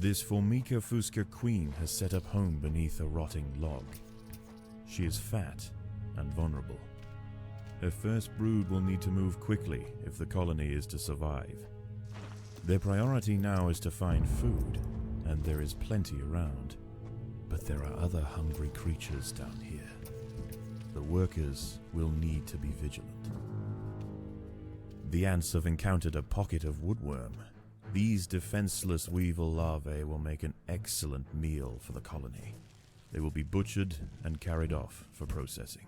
This Formica fusca queen has set up home beneath a rotting log. She is fat and vulnerable. Her first brood will need to move quickly if the colony is to survive. Their priority now is to find food, and there is plenty around. But there are other hungry creatures down here. The workers will need to be vigilant. The ants have encountered a pocket of woodworm. These defenseless weevil larvae will make an excellent meal for the colony. They will be butchered and carried off for processing.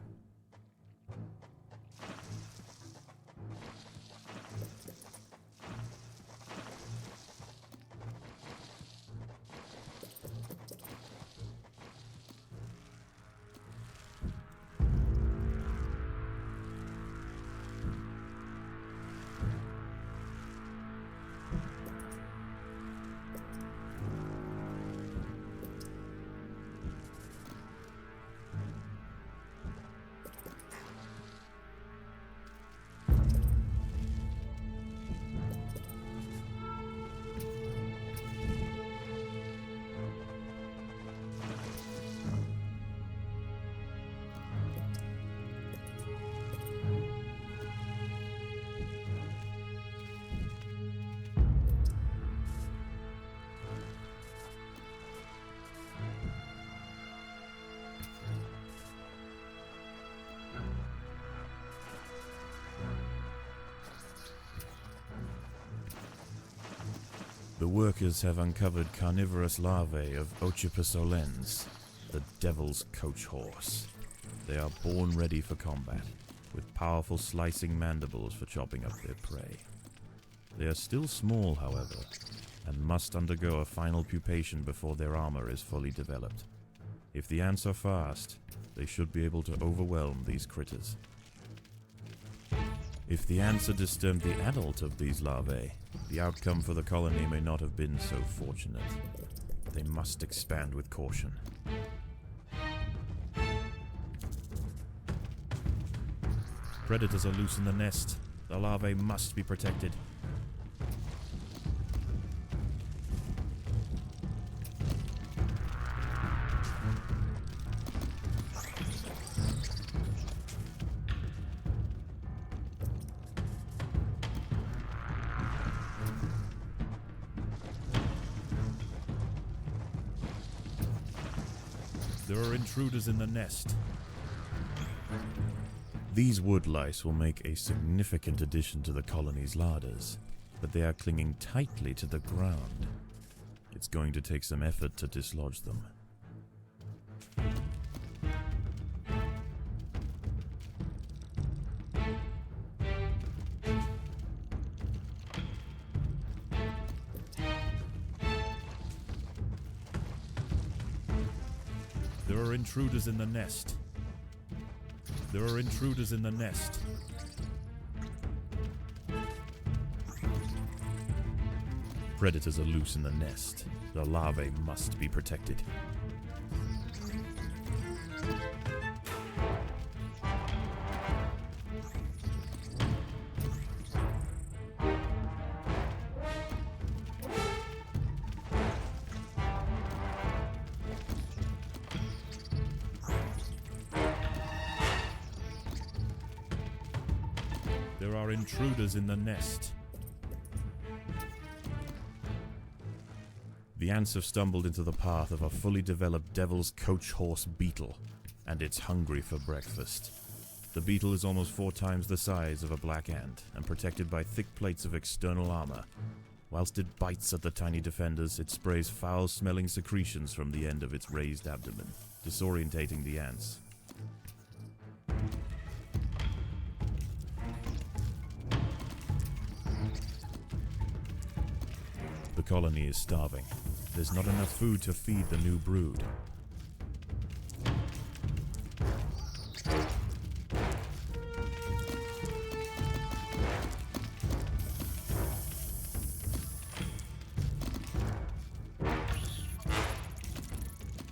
The workers have uncovered carnivorous larvae of Ocypus olens, the devil's coach horse. They are born ready for combat, with powerful slicing mandibles for chopping up their prey. They are still small, however, and must undergo a final pupation before their armor is fully developed. If the ants are fast, they should be able to overwhelm these critters. If the ants are disturbed the adult of these larvae, the outcome for the colony may not have been so fortunate. They must expand with caution. Predators are loose in the nest. The larvae must be protected. There are intruders in the nest. These wood lice will make a significant addition to the colony's larders, but they are clinging tightly to the ground. It's going to take some effort to dislodge them. There are intruders in the nest. There are intruders in the nest. Predators are loose in the nest. The larvae must be protected. There are intruders in the nest. The ants have stumbled into the path of a fully developed devil's coach horse beetle, and it's hungry for breakfast. The beetle is almost 4 times the size of a black ant and protected by thick plates of external armor. Whilst it bites at the tiny defenders, it sprays foul-smelling secretions from the end of its raised abdomen, disorientating the ants. The colony is starving. There's not enough food to feed the new brood.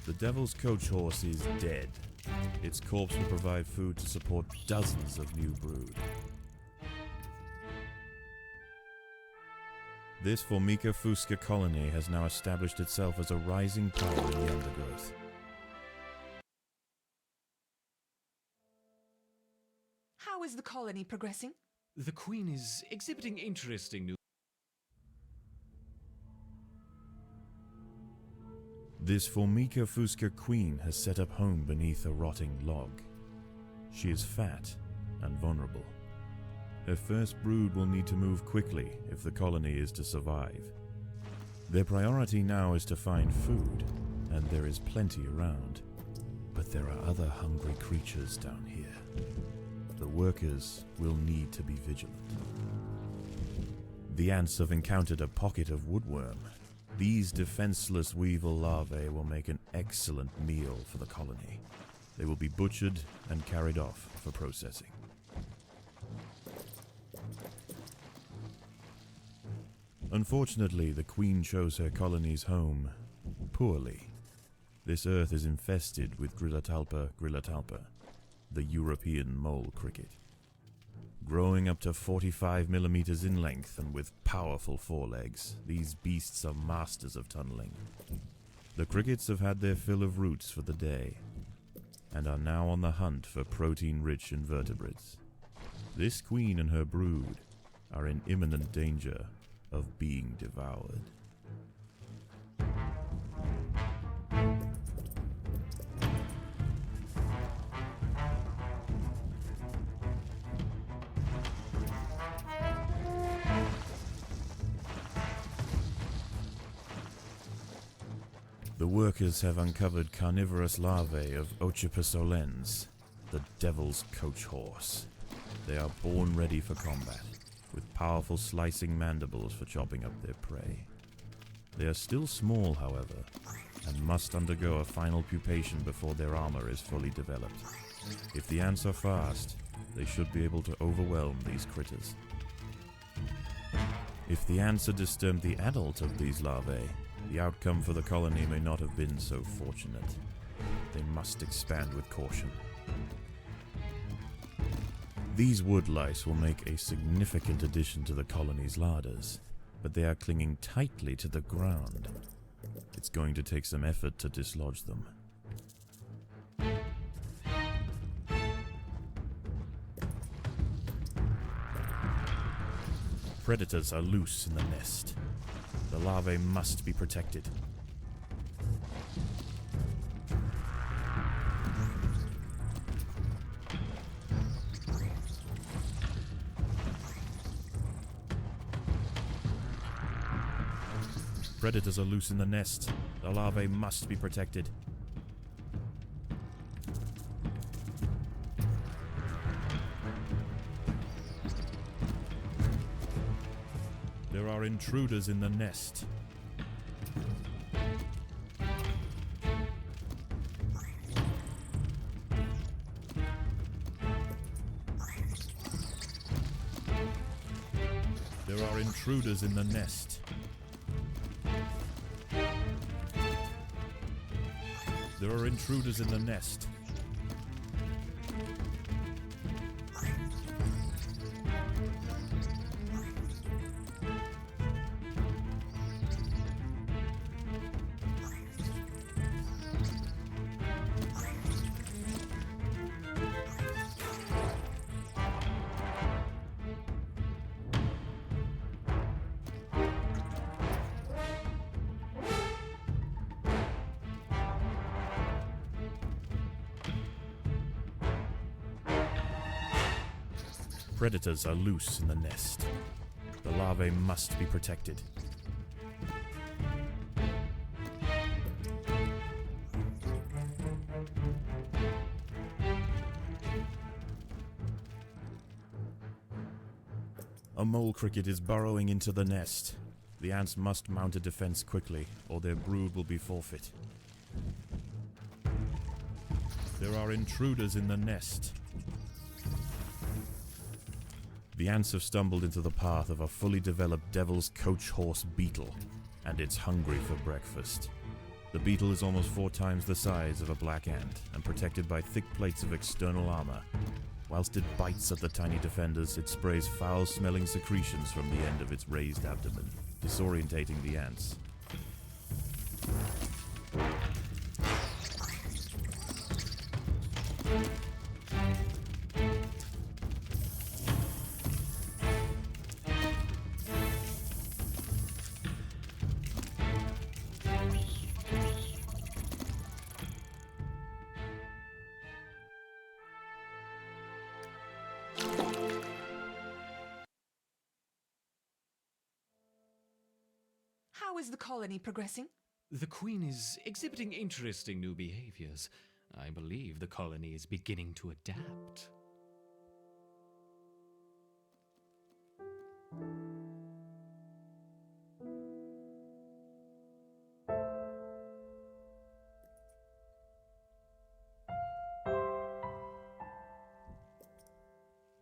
The devil's coach horse is dead. Its corpse will provide food to support dozens of new brood. This Formica fusca colony has now established itself as a rising power in the undergrowth. How is the colony progressing? The Queen is exhibiting interesting new... This Formica fusca queen has set up home beneath a rotting log. She is fat and vulnerable. Her first brood will need to move quickly if the colony is to survive. Their priority now is to find food, and there is plenty around. But there are other hungry creatures down here. The workers will need to be vigilant. The ants have encountered a pocket of woodworm. These defenseless weevil larvae will make an excellent meal for the colony. They will be butchered and carried off for processing. Unfortunately, the Queen chose her colony's home poorly. This earth is infested with Grillotalpa grillotalpa, the European mole cricket. Growing up to 45 millimeters in length and with powerful forelegs, these beasts are masters of tunneling. The crickets have had their fill of roots for the day, and are now on the hunt for protein-rich invertebrates. This queen and her brood are in imminent danger of being devoured. The workers have uncovered carnivorous larvae of Ocypus olens, the devil's coach horse. They are born ready for combat, with powerful slicing mandibles for chopping up their prey. They are still small, however, and must undergo a final pupation before their armor is fully developed. If the ants are fast, they should be able to overwhelm these critters. If the ants had disturbed the adult of these larvae, the outcome for the colony may not have been so fortunate. They must expand with caution. These wood lice will make a significant addition to the colony's larders, but they are clinging tightly to the ground. It's going to take some effort to dislodge them. Predators are loose in the nest. The larvae must be protected. Predators are loose in the nest. The larvae must be protected. There are intruders in the nest. There are intruders in the nest. There are intruders in the nest. Predators are loose in the nest. The larvae must be protected. A mole cricket is burrowing into the nest. The ants must mount a defense quickly, or their brood will be forfeit. There are intruders in the nest. The ants have stumbled into the path of a fully developed devil's coach horse beetle, and it's hungry for breakfast. The beetle is almost 4 times the size of a black ant, and protected by thick plates of external armor. Whilst it bites at the tiny defenders, it sprays foul-smelling secretions from the end of its raised abdomen. disorientating the ants. How is the colony progressing? The Queen is exhibiting interesting new behaviors. I believe the colony is beginning to adapt.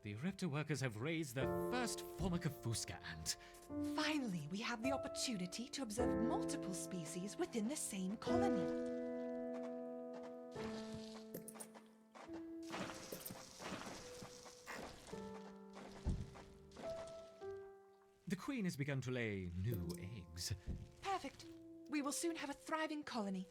The Raptor workers have raised their first Formica ant. Finally, we have the opportunity to observe multiple species within the same colony. The Queen has begun to lay new eggs. Perfect. We will soon have a thriving colony.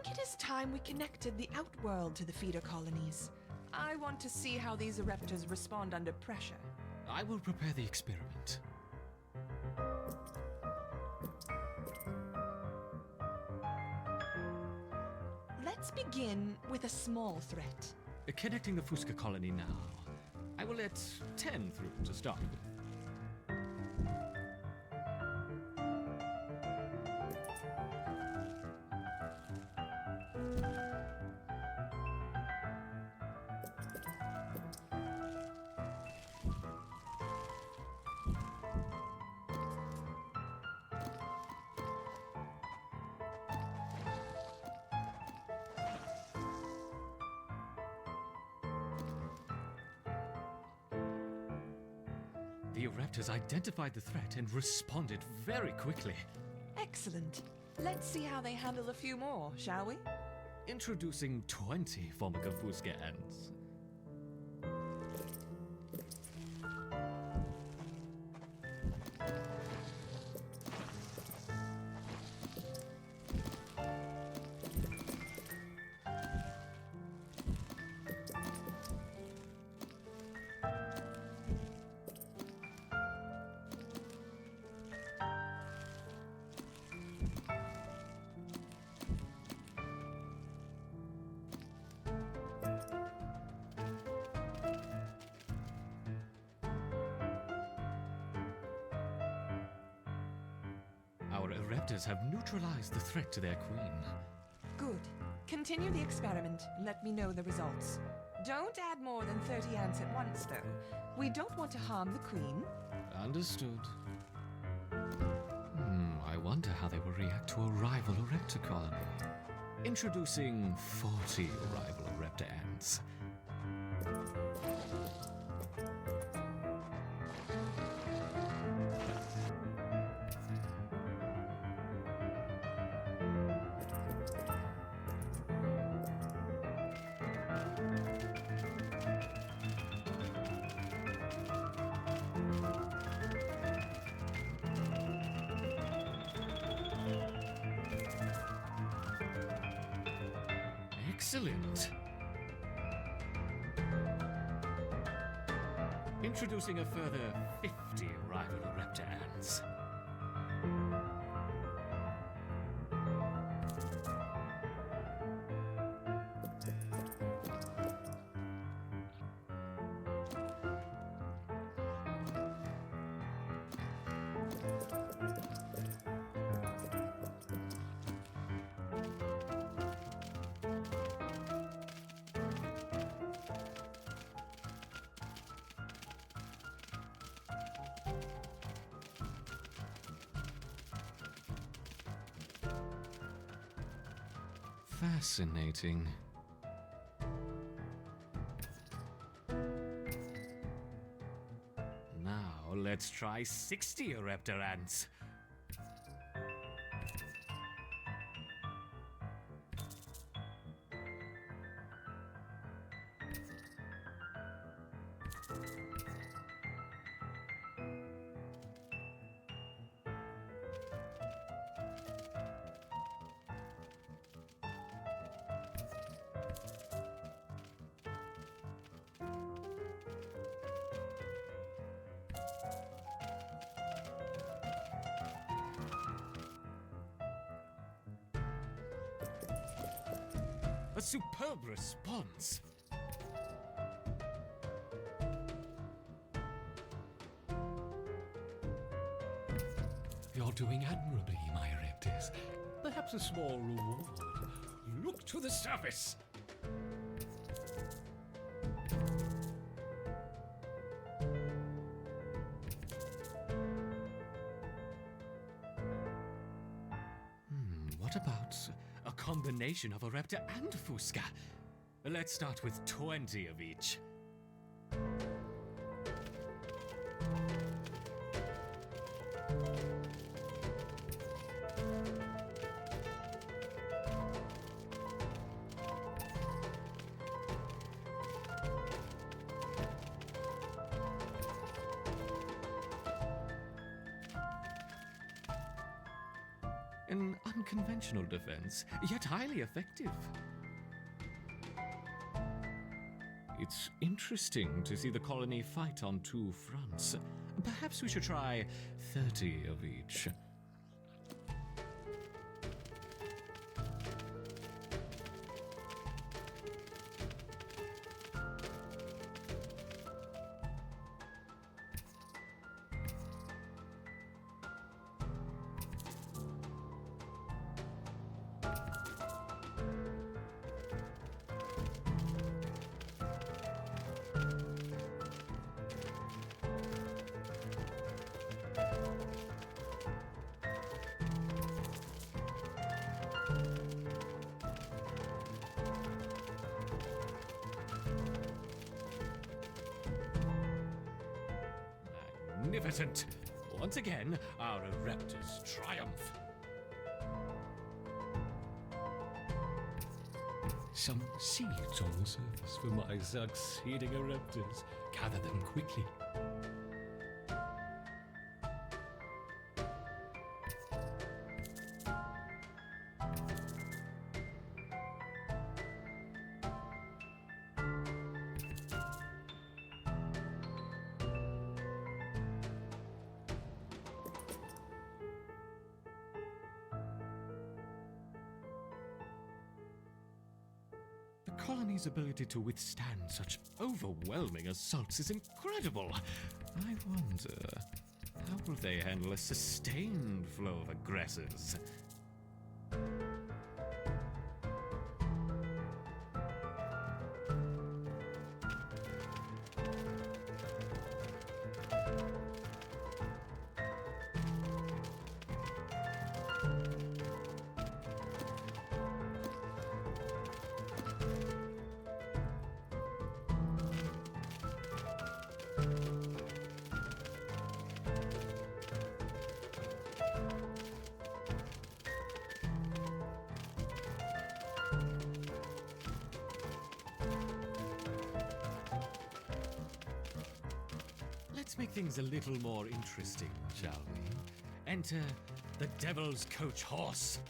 It is time we connected the outworld to the feeder colonies. I want to see how these Ereptors respond under pressure. I will prepare the experiment. Let's begin with a small threat. Connecting the Fusca colony now. I will let 10 through to start with. The Raptors identified the threat and responded very quickly. Excellent. Let's see how they handle a few more, shall we? Introducing 20 Formica Fusca ants. Our Raptors have neutralized the threat to their queen. Good. Continue the experiment and let me know the results. Don't add more than 30 ants at once, though. We don't want to harm the queen. Understood. I wonder how they will react to a rival Raptor colony. Introducing 40 rival Raptor ants. Excellent. Introducing a further 50 rival Raptor ants. Fascinating. Now let's try 60 Raptor ants. A superb response. You're doing admirably, my Raptors. Perhaps a small reward. Look to the surface. What about a combination of a Raptor and Fusca? Let's start with 20 of each. An unconventional defense, yet highly effective. It's interesting to see the colony fight on two fronts. Perhaps we should try 30 of each. magnificent! Once again, our raptors triumph. Some seeds on the surface for my succeeding raptors. Gather them quickly. The colony's ability to withstand such overwhelming assaults is incredible. I wonder, how will they handle a sustained flow of aggressors? Let's make things a little more interesting, shall we? Enter the Devil's Coach Horse.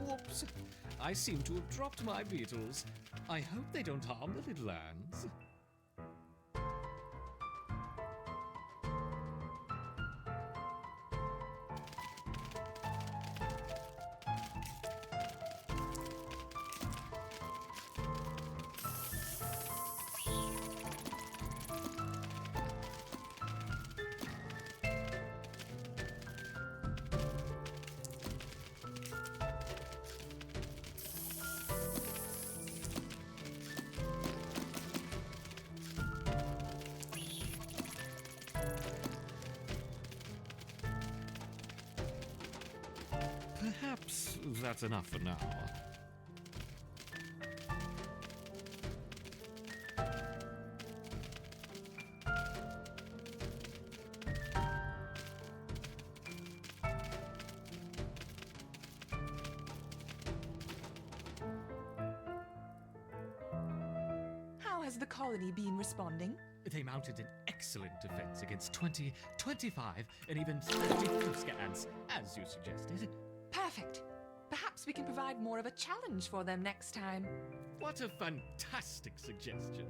Whoops. I seem to have dropped my beetles. I hope they don't harm the little ants. Perhaps that's enough for now. How has the colony been responding? They mounted an excellent defense against 20, 25, and even 30 Fuska ants, as you suggested. Perfect. Perhaps we can provide more of a challenge for them next time. What a fantastic suggestion.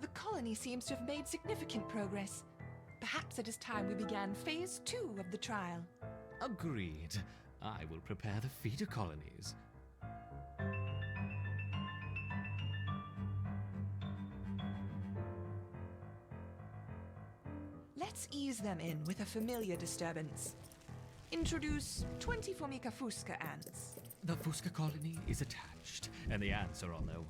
The colony seems to have made significant progress. Perhaps it is time we began phase 2 of the trial. Agreed. I will prepare the feeder colonies. Let's ease them in with a familiar disturbance. Introduce 20 Formica Fusca ants. The Fuska colony is attached, and the ants are on their way.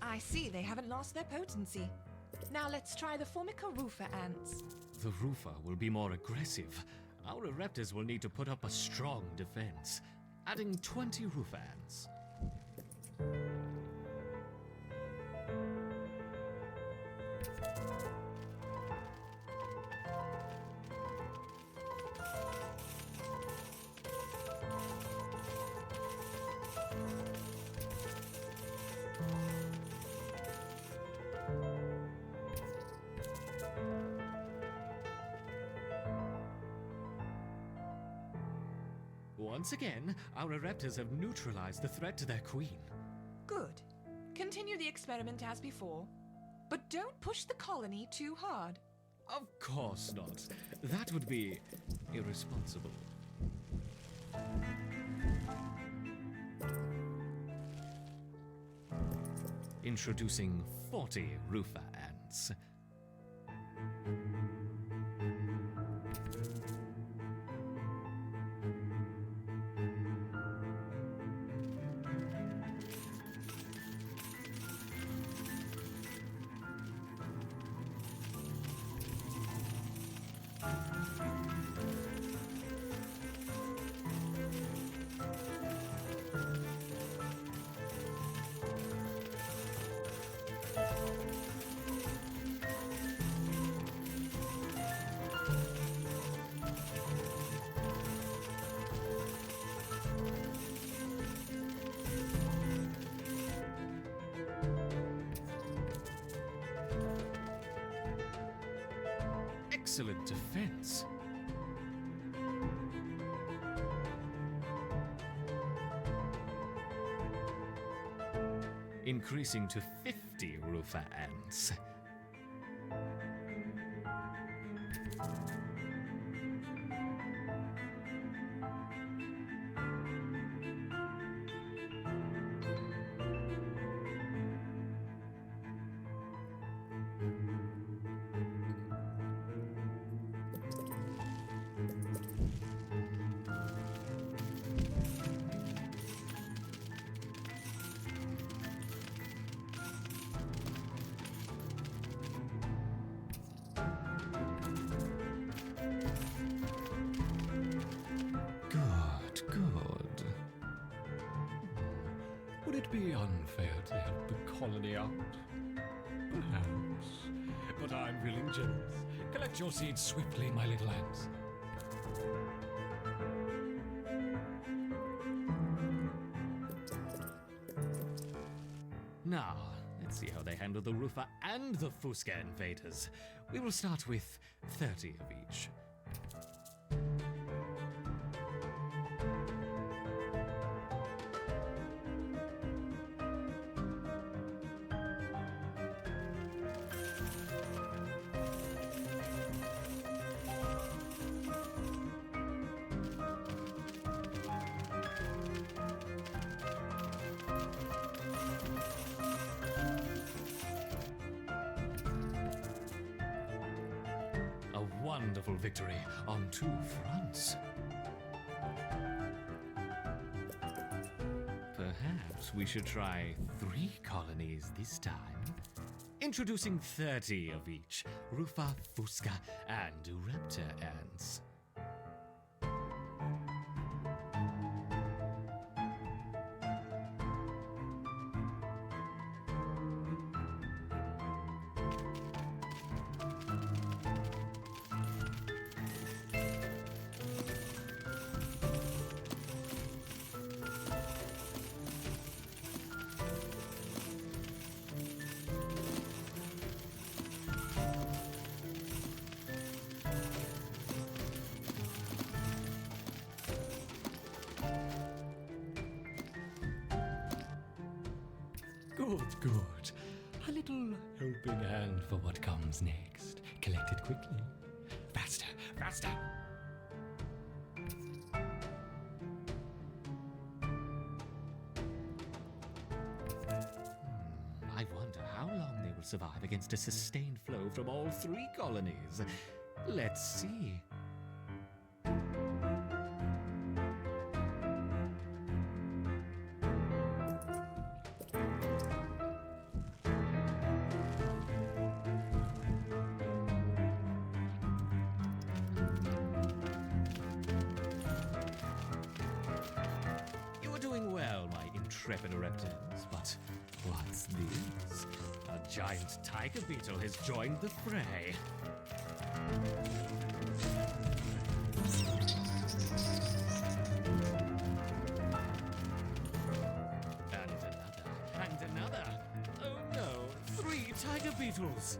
I see they haven't lost their potency. Now let's try the Formica rufa ants. The Rufa will be more aggressive. Our raptors will need to put up a strong defense. Adding 20 Rufa ants. Once again, our raptors have neutralized the threat to their queen. Good. Continue the experiment as before. But don't push the colony too hard. Of course not. That would be irresponsible. Introducing 40 roofer ants. Excellent defense. Increasing to 50 roofer ants. Good. Would it be unfair to help the colony out? Perhaps. But I'm feeling generous. Collect your seeds swiftly, my little ants. Now, let's see how they handle the roofer and the Fusca invaders. We will start with 30 of each. A wonderful victory on two fronts. Perhaps we should try 3 colonies this time. Introducing 30 of each, Rufa, Fusca, and Raptor ants. Good. A little helping hand for what comes next. Collect it quickly. Faster. I wonder how long they will survive against a sustained flow from all 3 colonies. Let's see. Intrepid reptiles, but what's this? A giant tiger beetle has joined the fray. And another. Oh no, 3 tiger beetles.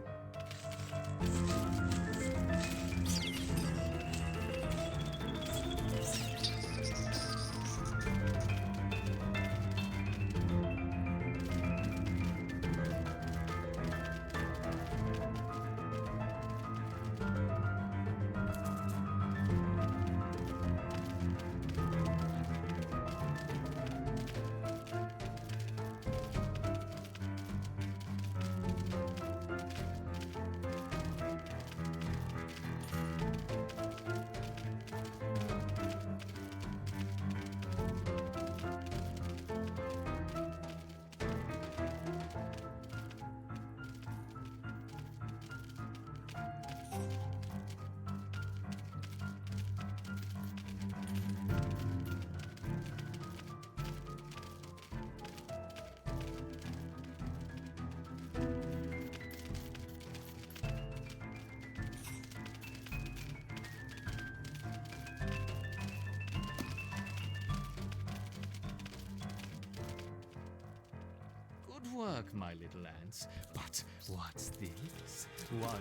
work, my little ants. But what's this? 1,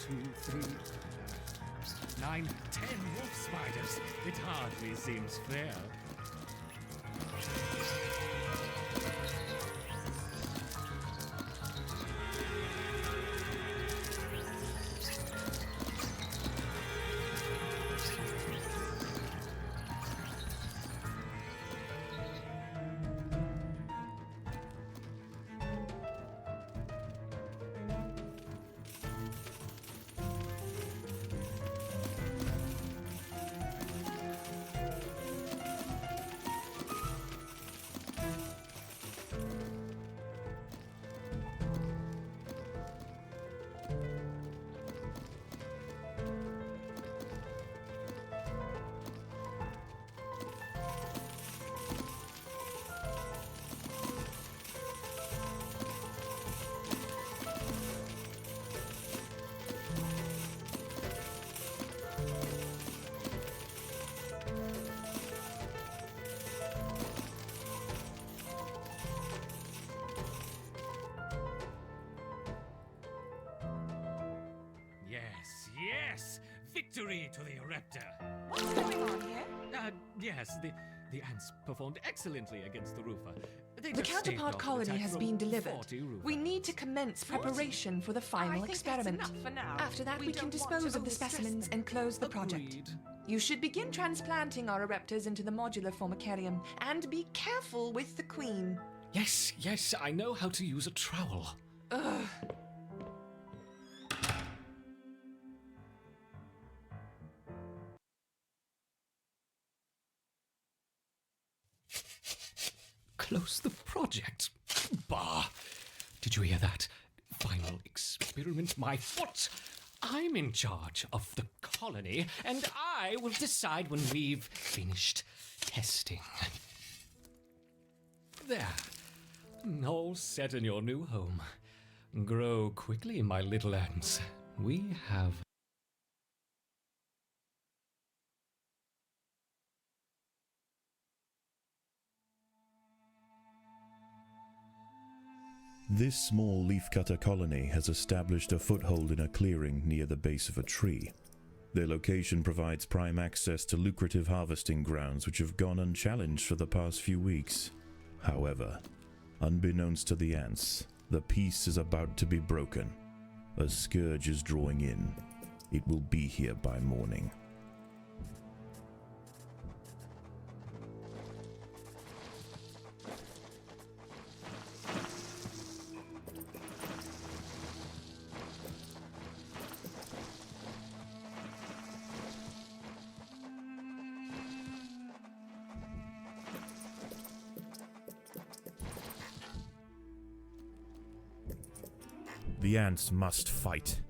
2, 3, 9, 10 wolf spiders. It hardly seems fair. Yes! Victory to the Raptor! What's going on here? Yes, the ants performed excellently against the roofer. They The just staved counterpart off an colony attack has from been delivered. 40 roofers. We need to commence 40? preparation for the final I think experiment. that's enough for now. After that, we can don't want dispose to of the overstress specimens them. and close the project. Agreed. You should begin transplanting our Ereptors into the modular formicarium, and be careful with the queen. Yes, I know how to use a trowel. Ugh. Close the project? Bah! Did you hear that? Final experiment, my foot! I'm in charge of the colony, and I will decide when we've finished testing. There. All set in your new home. Grow quickly, my little ants. We have... This small leafcutter colony has established a foothold in a clearing near the base of a tree. Their location provides prime access to lucrative harvesting grounds which have gone unchallenged for the past few weeks. However, unbeknownst to the ants, the peace is about to be broken. A scourge is drawing in. It will be here by morning. The ants must fight.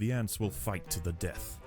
The ants will fight to the death.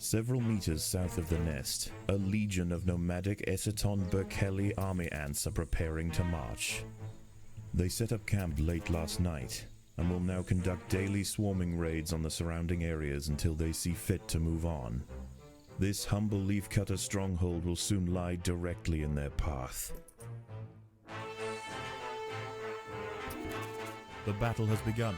Several meters south of the nest, a legion of nomadic Essaton Berkeley army ants are preparing to march. They set up camp late last night, and will now conduct daily swarming raids on the surrounding areas until they see fit to move on. This humble leafcutter stronghold will soon lie directly in their path. The battle has begun.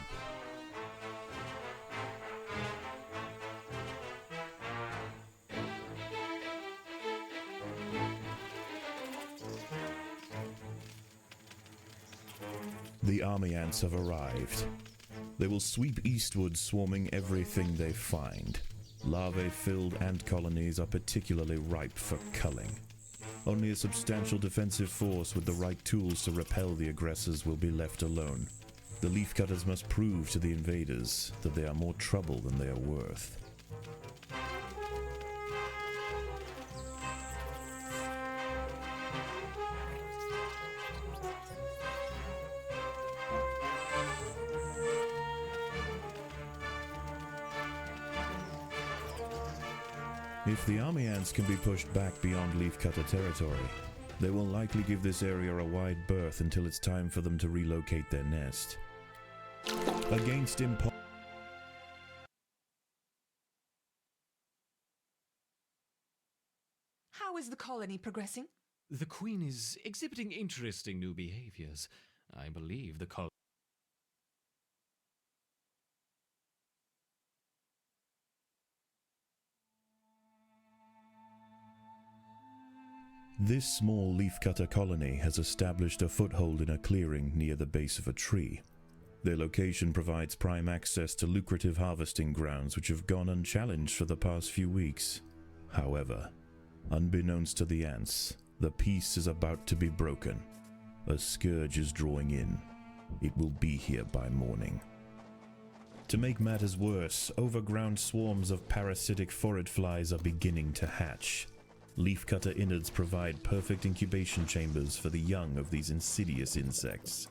The army ants have arrived. They will sweep eastward, swarming everything they find. Larvae-filled ant colonies are particularly ripe for culling. Only a substantial defensive force with the right tools to repel the aggressors will be left alone. The leafcutters must prove to the invaders that they are more trouble than they are worth. If the army ants can be pushed back beyond leafcutter territory, they will likely give this area a wide berth until it's time for them to relocate their nest. Against How is the colony progressing? The Queen is exhibiting interesting new behaviors. I believe the colony. This small leafcutter colony has established a foothold in a clearing near the base of a tree. Their location provides prime access to lucrative harvesting grounds which have gone unchallenged for the past few weeks. However, unbeknownst to the ants, the peace is about to be broken. A scourge is drawing in. It will be here by morning. To make matters worse, overground swarms of parasitic phorid flies are beginning to hatch. Leafcutter innards provide perfect incubation chambers for the young of these insidious insects.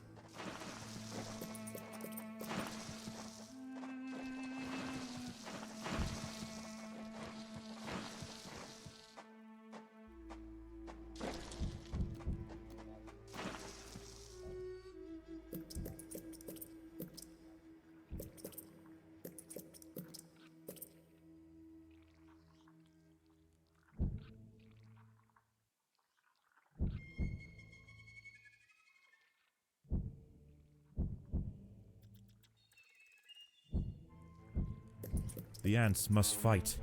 The ants must fight.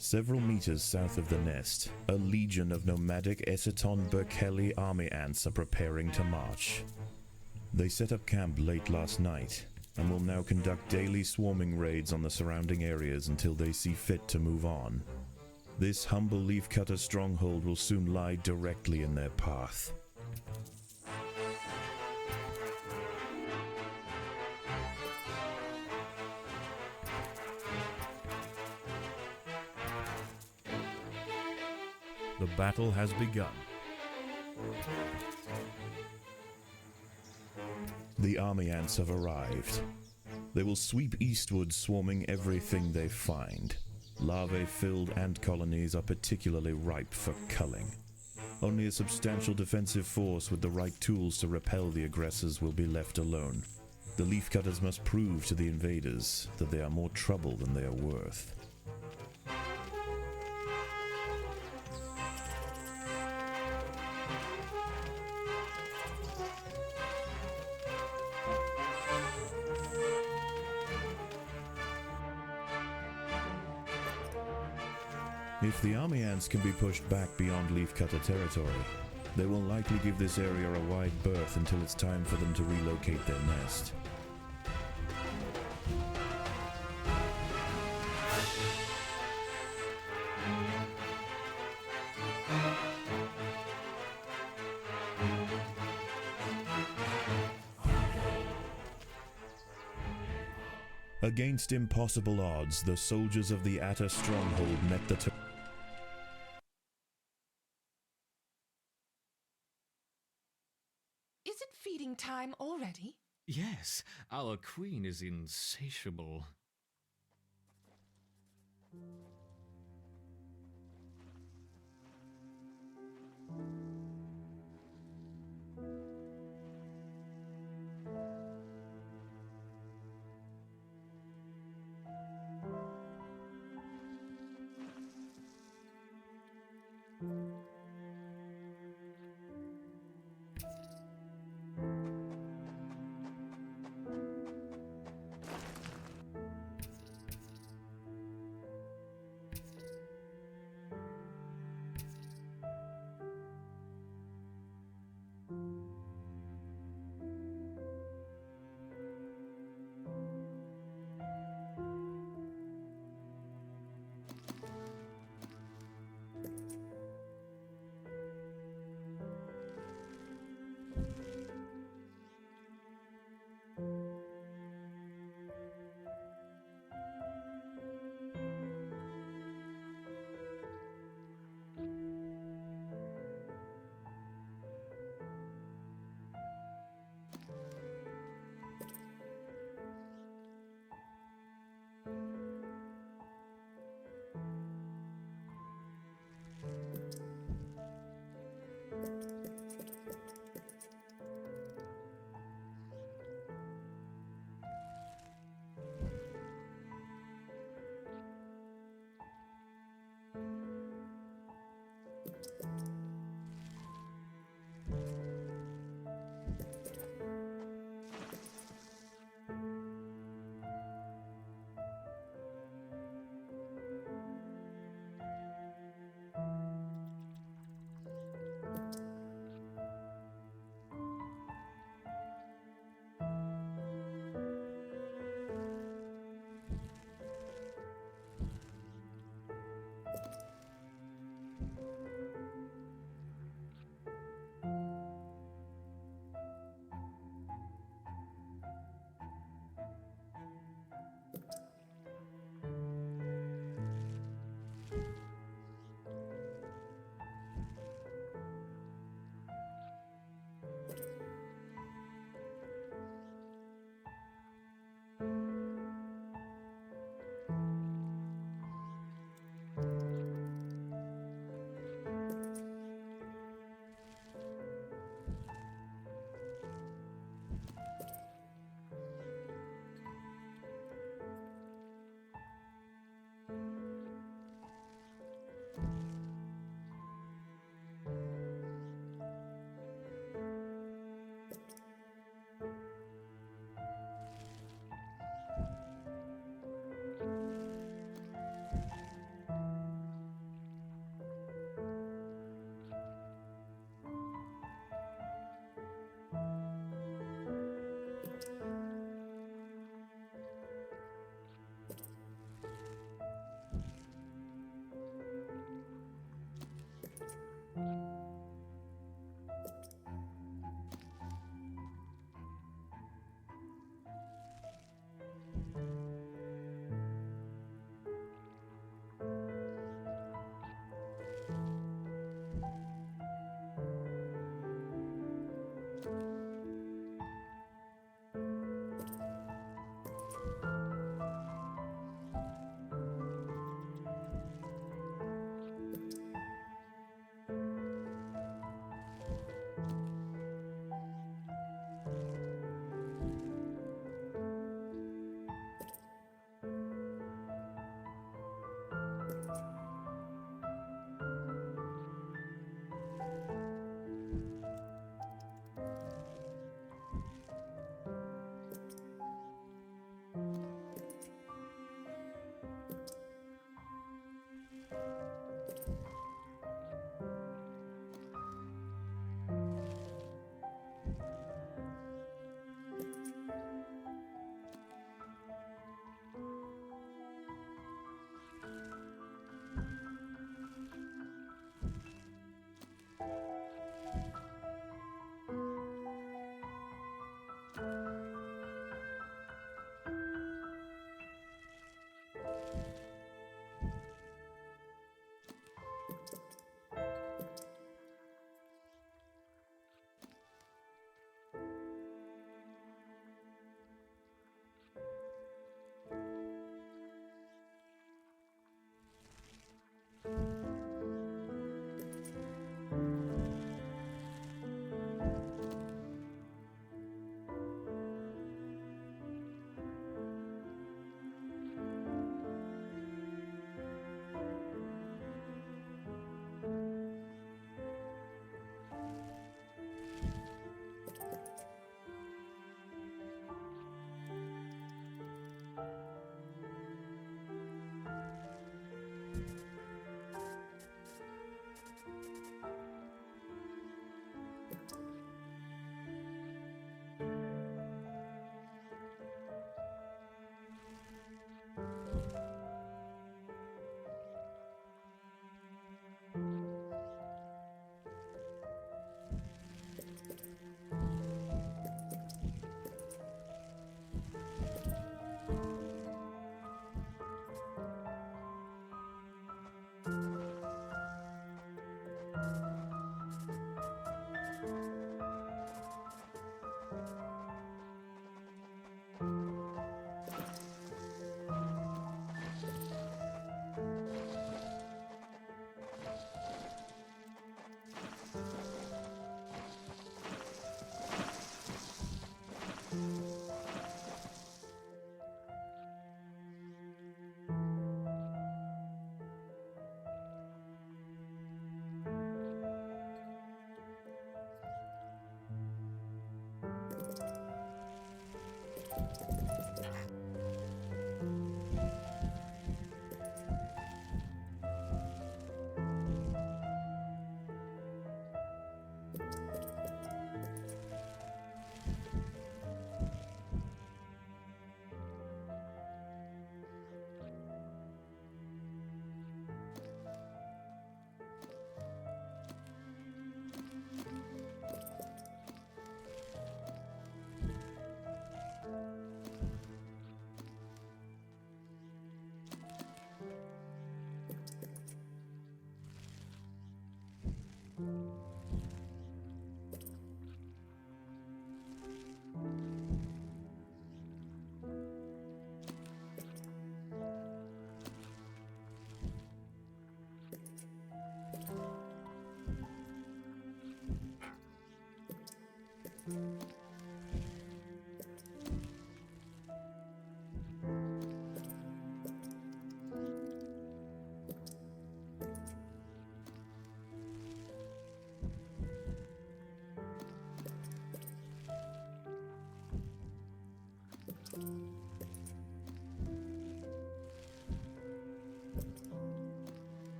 Several meters south of the nest, a legion of nomadic Essaton Berkeley army ants are preparing to march. They set up camp late last night, and will now conduct daily swarming raids on the surrounding areas until they see fit to move on. This humble leafcutter stronghold will soon lie directly in their path. The battle has begun. The army ants have arrived. They will sweep eastward, swarming everything they find. Larvae-filled ant colonies are particularly ripe for culling. Only a substantial defensive force with the right tools to repel the aggressors will be left alone. The leafcutters must prove to the invaders that they are more trouble than they are worth. If the army ants can be pushed back beyond leafcutter territory, they will likely give this area a wide berth until it's time for them to relocate their nest. Against impossible odds, the soldiers of the Atta stronghold met the Is it feeding time already? Yes, our queen is insatiable.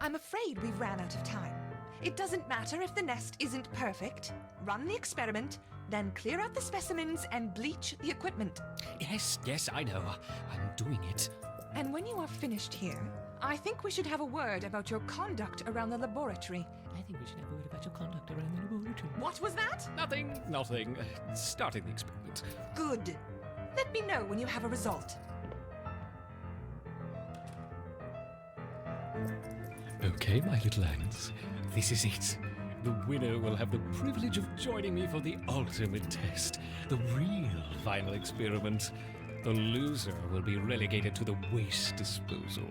I'm afraid we've ran out of time. It doesn't matter if the nest isn't perfect. Run the experiment, then clear out the specimens and bleach the equipment. Yes, I know. I'm doing it. And when you are finished here, I think we should have a word about your conduct around the laboratory. I think we should have a word about your conduct around the laboratory. What was that? Nothing. Starting the experiment. Good. Let me know when you have a result. Okay, my little ants. This is it. The winner will have the privilege of joining me for the ultimate test, the real final experiment. The loser will be relegated to the waste disposal.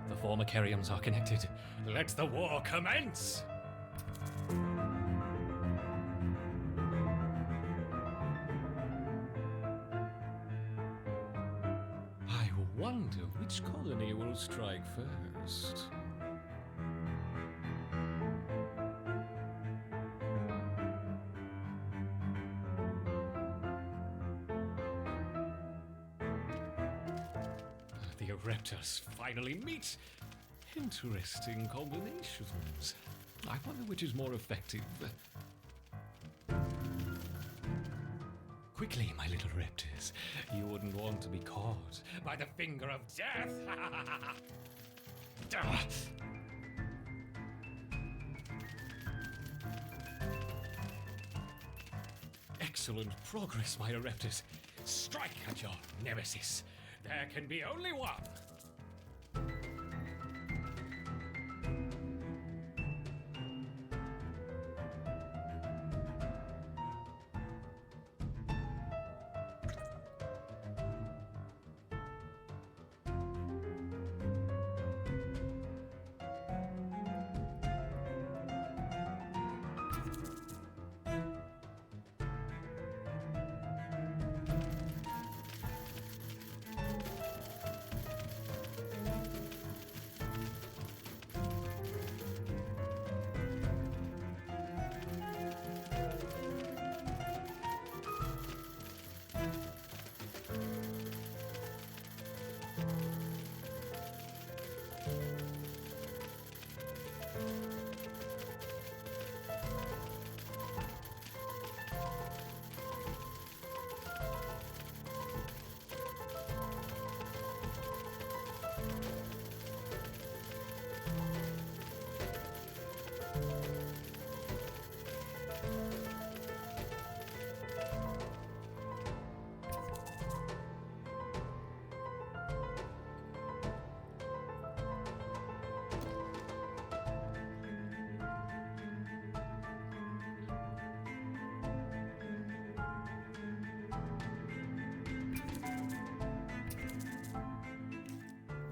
The four Macariums are connected. Let the war commence! I wonder which colony will strike first. The Ereptors finally meet. Interesting combinations. I wonder which is more effective. Quickly, my little raptors. You wouldn't want to be caught by the finger of death. Excellent progress, my raptors. Strike at your nemesis. There can be only one.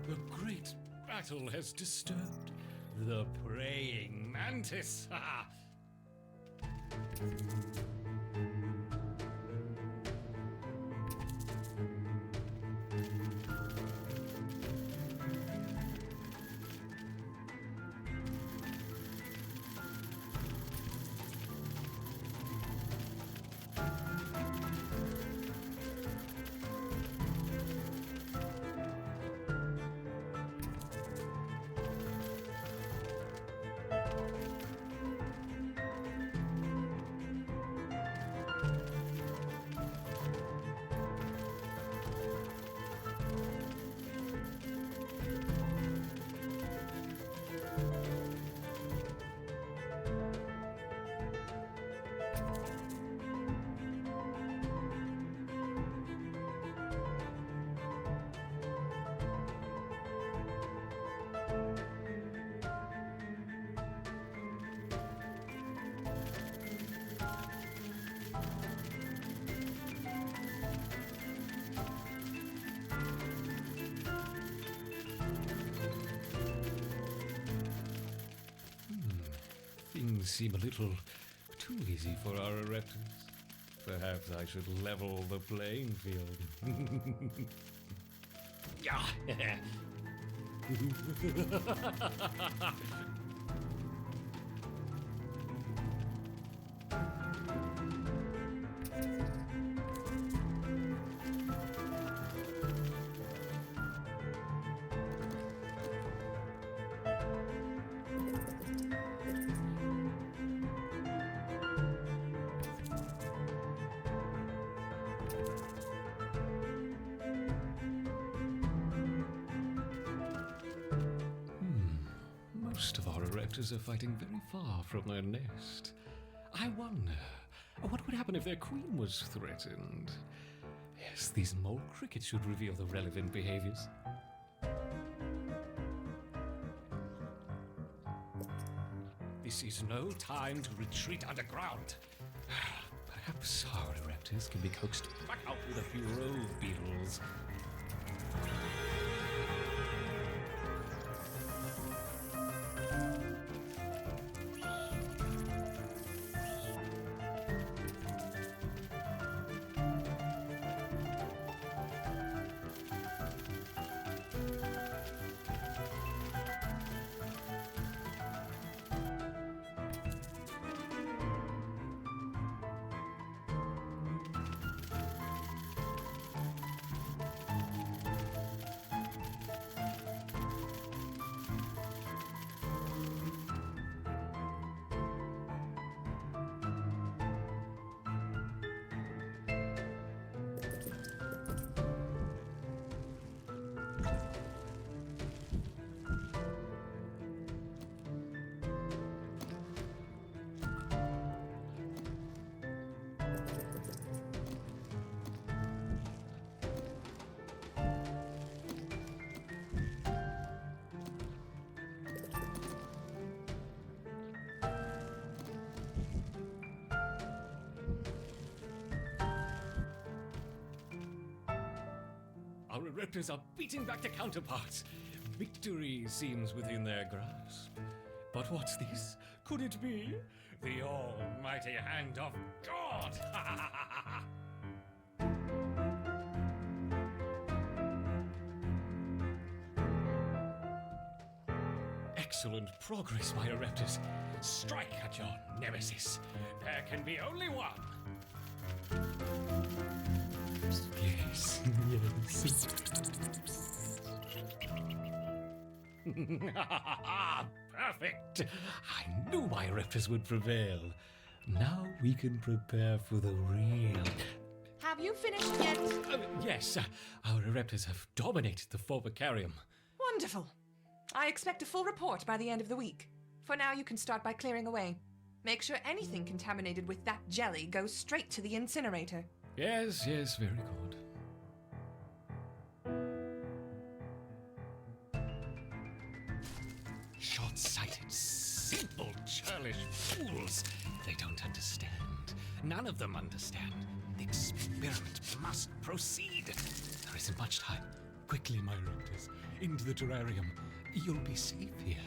The great battle has disturbed the praying mantis. Things seem a little too easy for our Ereptors. Perhaps I should level the playing field. Yeah. raptors are fighting very far from their nest. I wonder, what would happen if their queen was threatened? Yes, these mole crickets should reveal the relevant behaviors. This is no time to retreat underground. Perhaps our raptors can be coaxed back out with a few rove beetles. Our raptors are beating back their counterparts. Victory seems within their grasp. But what's this? Could it be the almighty hand of God? Excellent progress, my raptors. Strike at your nemesis. There can be only one. Yes, yes. Perfect! I knew my raptors would prevail. Now we can prepare for the real... Have you finished yet? Yes, our raptors have dominated the Phobacarium. Wonderful. I expect a full report by the end of the week. For now, you can start by clearing away. Make sure anything contaminated with that jelly goes straight to the incinerator. Yes, yes, very good. Short-sighted, simple, churlish fools. They don't understand. None of them understand. The experiment must proceed. There isn't much time. Quickly, my raptors, into the terrarium. You'll be safe here.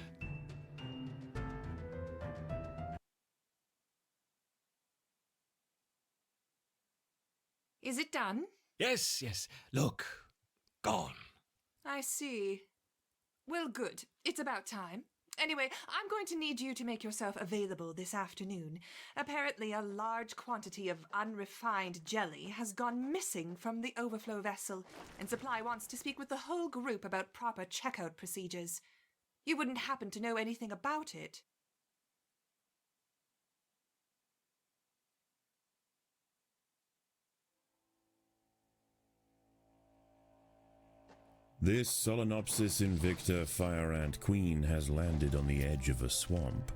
Is it done? Yes, yes. Look. Gone. I see. Well, good. It's about time. Anyway, I'm going to need you to make yourself available this afternoon. Apparently, a large quantity of unrefined jelly has gone missing from the overflow vessel, and Supply wants to speak with the whole group about proper checkout procedures. You wouldn't happen to know anything about it? This Solenopsis invicta fire ant queen has landed on the edge of a swamp.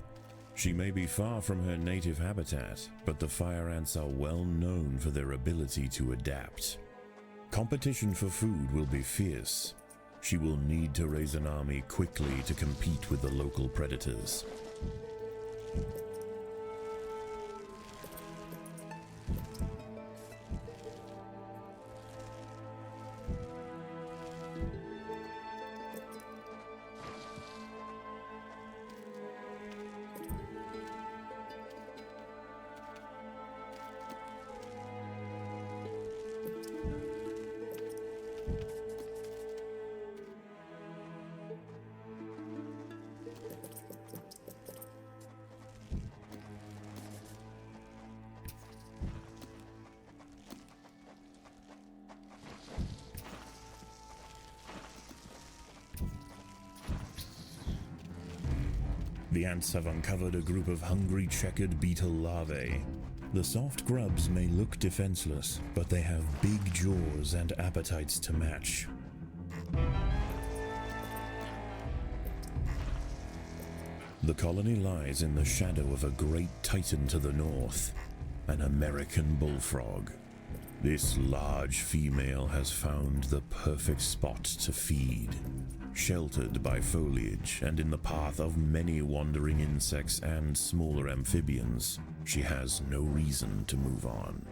She may be far from her native habitat, but the fire ants are well known for their ability to adapt. Competition for food will be fierce. She will need to raise an army quickly to compete with the local predators. The ants have uncovered a group of hungry checkered beetle larvae. The soft grubs may look defenseless, but they have big jaws and appetites to match. The colony lies in the shadow of a great titan to the north, an American bullfrog. This large female has found the perfect spot to feed. Sheltered by foliage and in the path of many wandering insects and smaller amphibians, she has no reason to move on.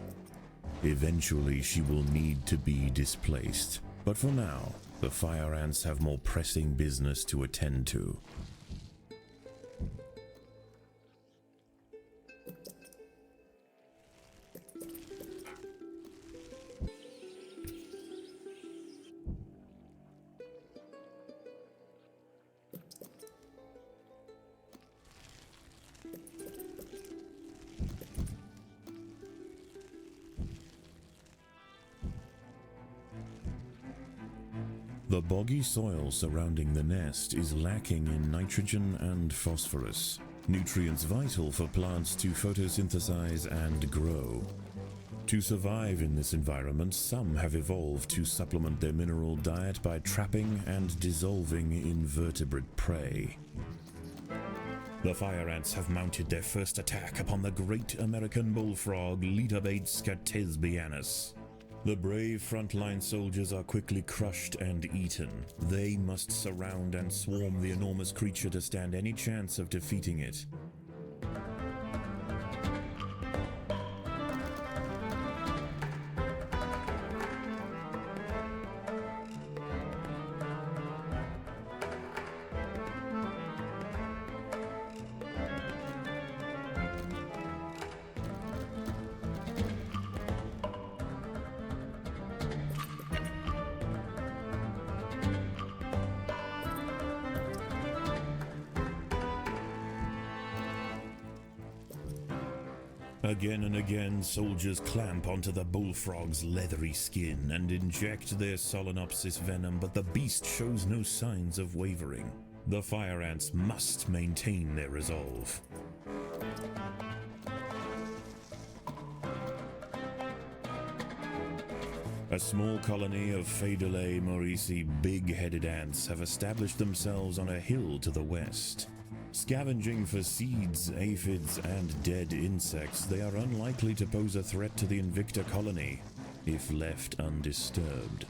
Eventually she will need to be displaced, but for now, the fire ants have more pressing business to attend to. The boggy soil surrounding the nest is lacking in nitrogen and phosphorus, nutrients vital for plants to photosynthesize and grow. To survive in this environment, some have evolved to supplement their mineral diet by trapping and dissolving invertebrate prey. The fire ants have mounted their first attack upon the great American bullfrog Litabates scatesbianus. The brave frontline soldiers are quickly crushed and eaten. They must surround and swarm the enormous creature to stand any chance of defeating it. Again and again, soldiers clamp onto the bullfrog's leathery skin and inject their Solenopsis venom, but the beast shows no signs of wavering. The fire ants must maintain their resolve. A small colony of Phaedulae maurici big-headed ants have established themselves on a hill to the west. Scavenging for seeds, aphids, and dead insects, they are unlikely to pose a threat to the Invicta colony, if left undisturbed.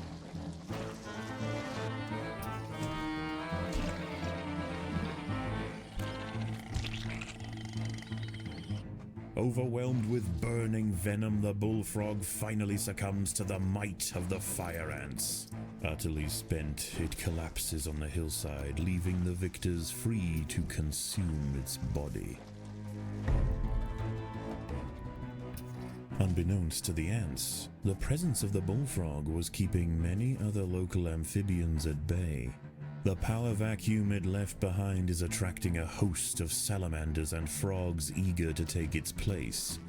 Overwhelmed with burning venom, the bullfrog finally succumbs to the might of the fire ants. Utterly spent, it collapses on the hillside, leaving the victors free to consume its body. Unbeknownst to the ants, the presence of the bullfrog was keeping many other local amphibians at bay. The power vacuum it left behind is attracting a host of salamanders and frogs eager to take its place.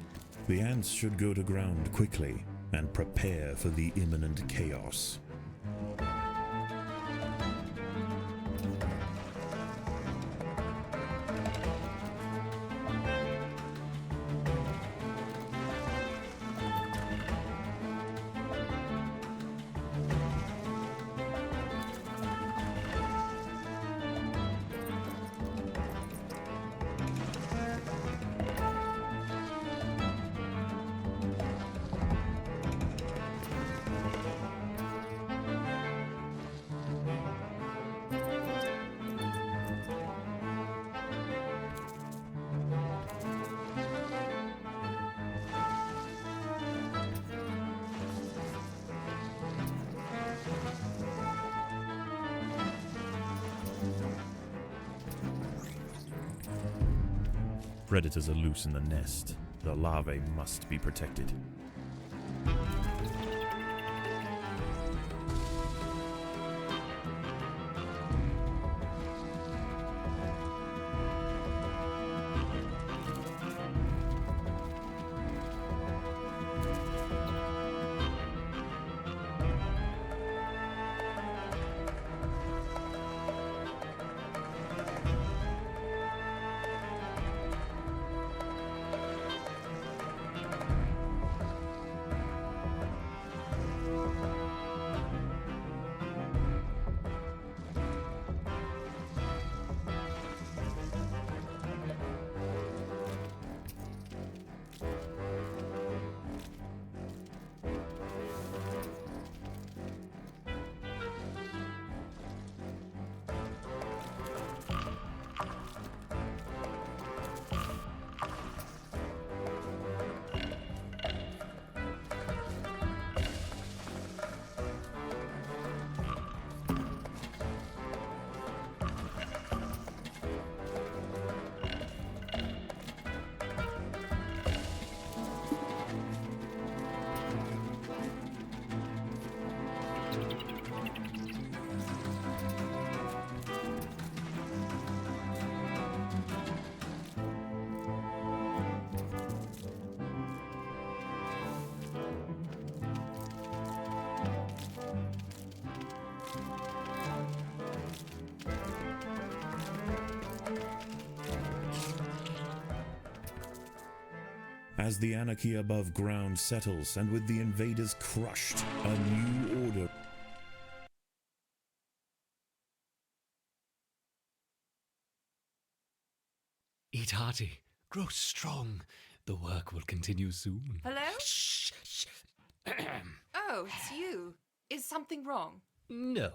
The ants should go to ground quickly and prepare for the imminent chaos. Predators are loose in the nest. The larvae must be protected. As the anarchy above ground settles and with the invaders crushed, a new order. Eat hearty, grow strong. The work will continue soon. Hello? Shh, shh. Oh, it's you. Is something wrong? No.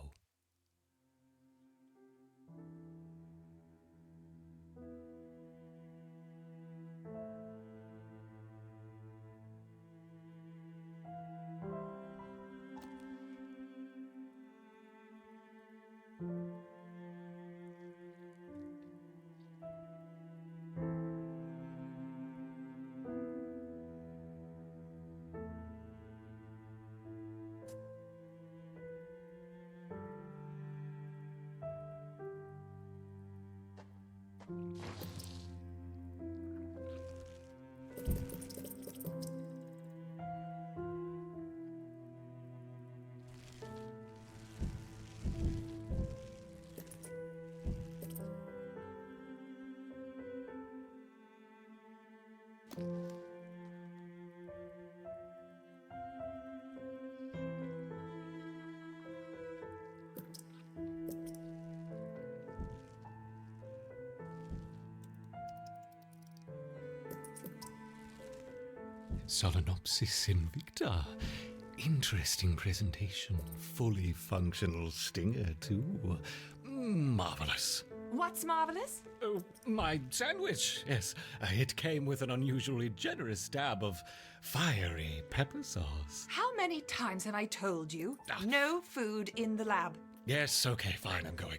Solenopsis invicta. Interesting presentation. Fully functional stinger, too. Marvelous. What's marvelous? Oh, my sandwich. Yes, it came with an unusually generous dab of fiery pepper sauce. How many times have I told you? No food in the lab. Yes, okay, fine, I'm going.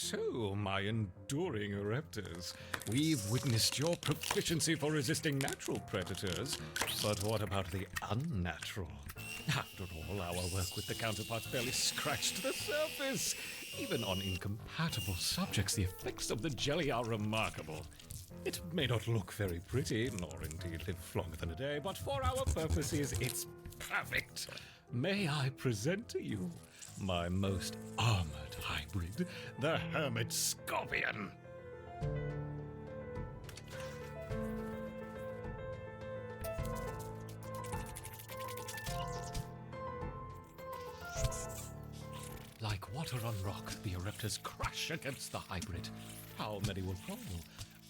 So, my enduring Ereptors, we've witnessed your proficiency for resisting natural predators, but what about the unnatural? After all, our work with the counterparts barely scratched the surface. Even on incompatible subjects, the effects of the jelly are remarkable. It may not look very pretty, nor indeed live longer than a day, but for our purposes, it's perfect. May I present to you my most armored hybrid, the Hermit Scorpion? Like water on rock, the Ereptors crash against the hybrid. How many will fall?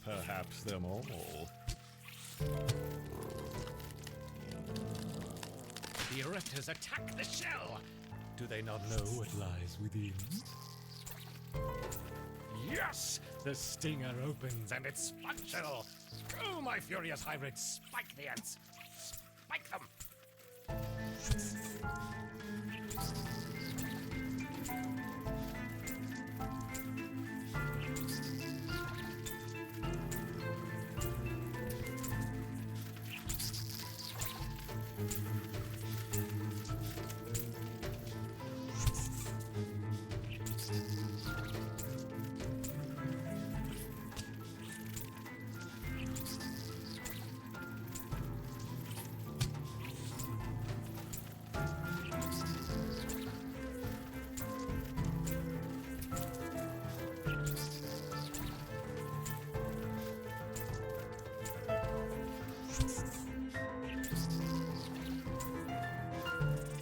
Perhaps them all. The Ereptors attack the shell! Do they not know what lies within? Yes! The stinger opens and it's functional! Go, my furious hybrids! Spike the ants! Spike them!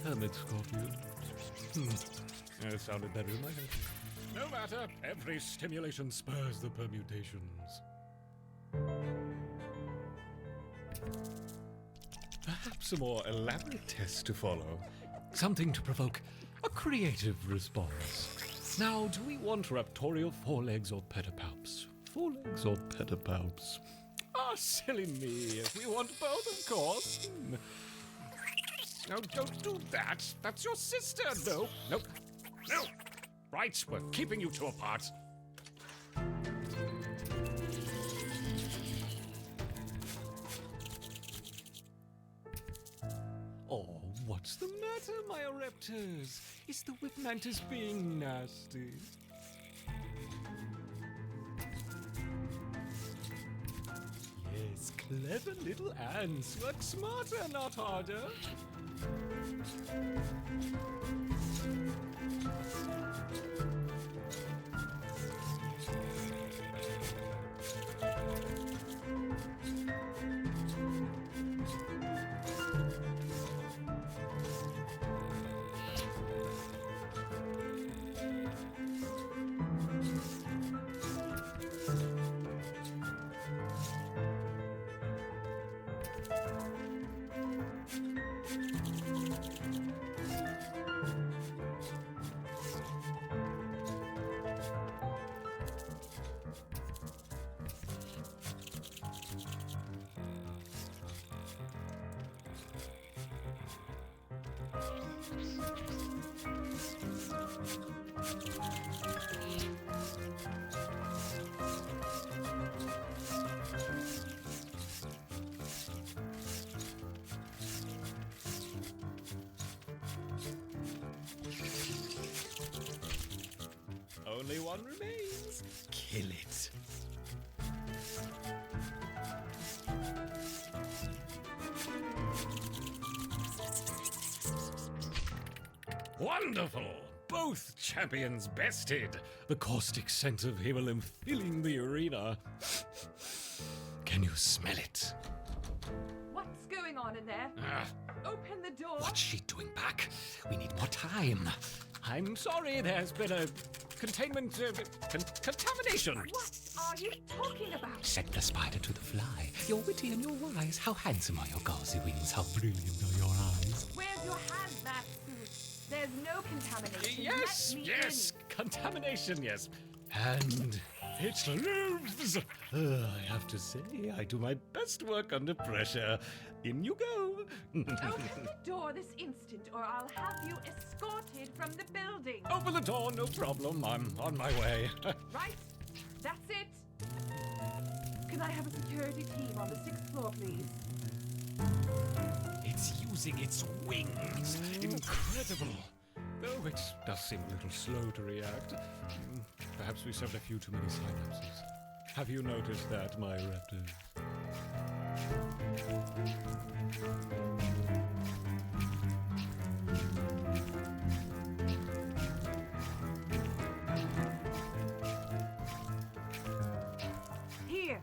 Hermit Scorpion. It sounded better in my head. No matter, every stimulation spurs the permutations. Perhaps a more elaborate test to follow. Something to provoke a creative response. Now, do we want raptorial forelegs or pedipalps? Forelegs or pedipalps? Ah, silly me. We want both, of course. No, don't do that. That's your sister. No, no, no. Right, we're keeping you two apart. Oh, what's the matter, my Ereptors? Is the whip mantis being nasty? Yes, clever little ants. Work smarter, not harder. Only one remains. Kill it. Wonderful! Both champions bested. The caustic scent of Himmelin filling the arena. Can you smell it? What's going on in there? Open the door. What's she doing back? We need more time. I'm sorry, there's been a containment contamination. What are you talking about? Set the spider to the fly. You're witty and you're wise. How handsome are your gauzy wings? How brilliant are your eyes? Where's your hazmat suit? There's no contamination. Yes, Let me yes, in. contamination, yes. And It lives! I have to say, I do my best work under pressure. In you go. Open the door this instant, or I'll have you escorted from the building. Open the door, no problem. I'm on my way. Right, that's it. Can I have a security team on the 6th floor, please? It's using its wings. Incredible. Though it does seem a little slow to react. Perhaps we served a few too many synapses. Have you noticed that, my raptor? Here,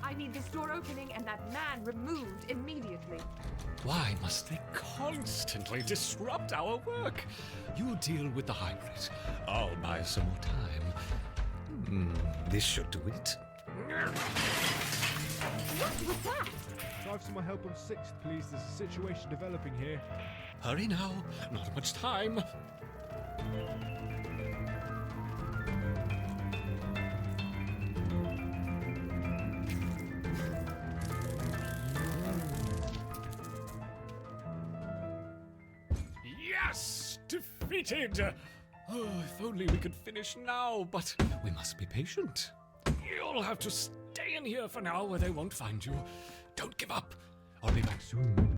I need this door opening and that man removed immediately. Why must they constantly disrupt our work? You deal with the hybrid. I'll buy some more time. This should do it. What was that? Drive some more help on 6th, please. There's a situation developing here. Hurry now. Not much time. Yes! Defeated! Oh, if only we could finish now, but we must be patient. You'll have to stay in here for now where they won't find you. Don't give up. I'll be back soon.